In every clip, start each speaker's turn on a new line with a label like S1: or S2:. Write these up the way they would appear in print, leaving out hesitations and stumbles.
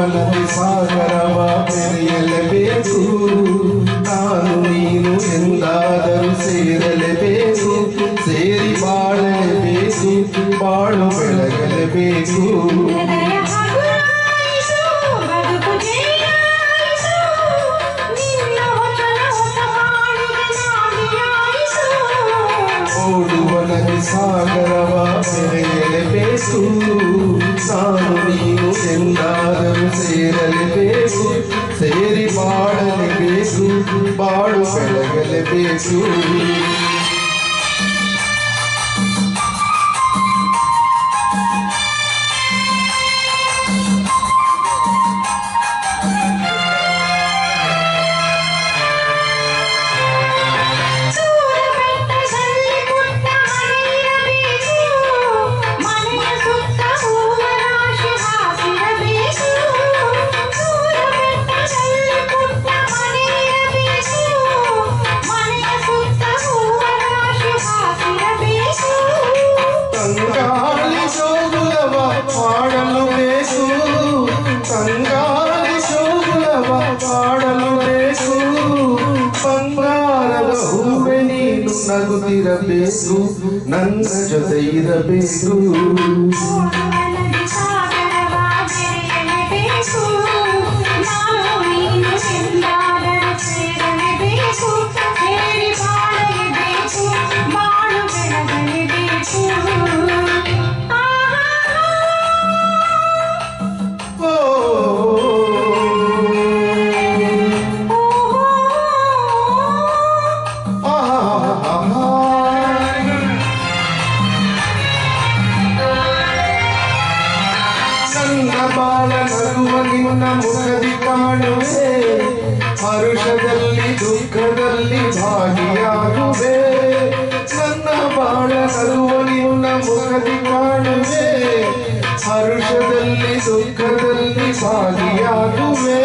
S1: ಓಡುವನದಿ ಸಾಗರವ ಬೆರೆಯಲೇಬೇಕು ನಾನು ನೀನು ಎಂದಾದರೂ ಸೇರಲೇಬೇಕು ಸೇರಿ ಬಾಳಲೇಬೇಕು ಬಾಳು ಬೆಳಗಲೇಬೇಕು ಓಡುವನದಿ ಸಾಗರವ ಬೆರೆಯಲೇಬೇಕು ನಾನು ನೀನು ಎಂದಾದರೂ ಸೇರಲೇಬೇಕು ಸೇರಿ ಬಾಳಲೇಬೇಕು ಬಾಳು ಬೆಳಗಲೇಬೇಕು ನಗುತ್ತಿರಬೇಕು ನನ್ನ ಜೊತೆ ಇರಬೇಕು ಬಾಳ ನಗುವ ನಿನ್ನ ಮುಖದಿ ಕಾಣುವೆ ಹರುಷದಲ್ಲಿ ದುಃಖದಲ್ಲಿ ಭಾಗಿಯಾಗುವೆ ನನ್ನ ಬಾಳ ನಗುವ ನಿನ್ನ ಮುಖದಿ ಕಾಣುವೆ ಹರುಷದಲ್ಲಿ ದುಃಖದಲ್ಲಿ ಭಾಗಿಯಾಗುವೆ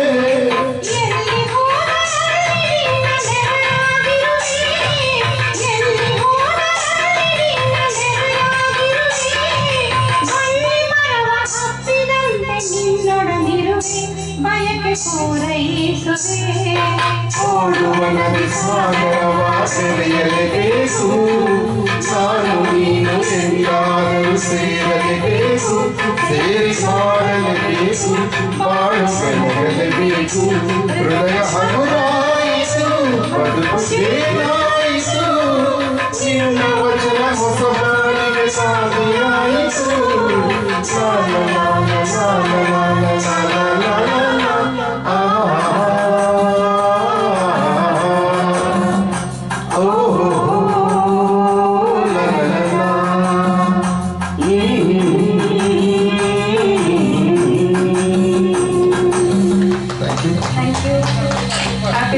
S1: ಓಡುವನದಿ ಸಾಗರವ ಬೆರೆಯಲೇಬೇಕು ನಾನು ನೀನು ಎಂದಾದರೂ ಸೇರಲೇಬೇಕು ಸೇರಿ ಮಾಡಲೇಬೇಕು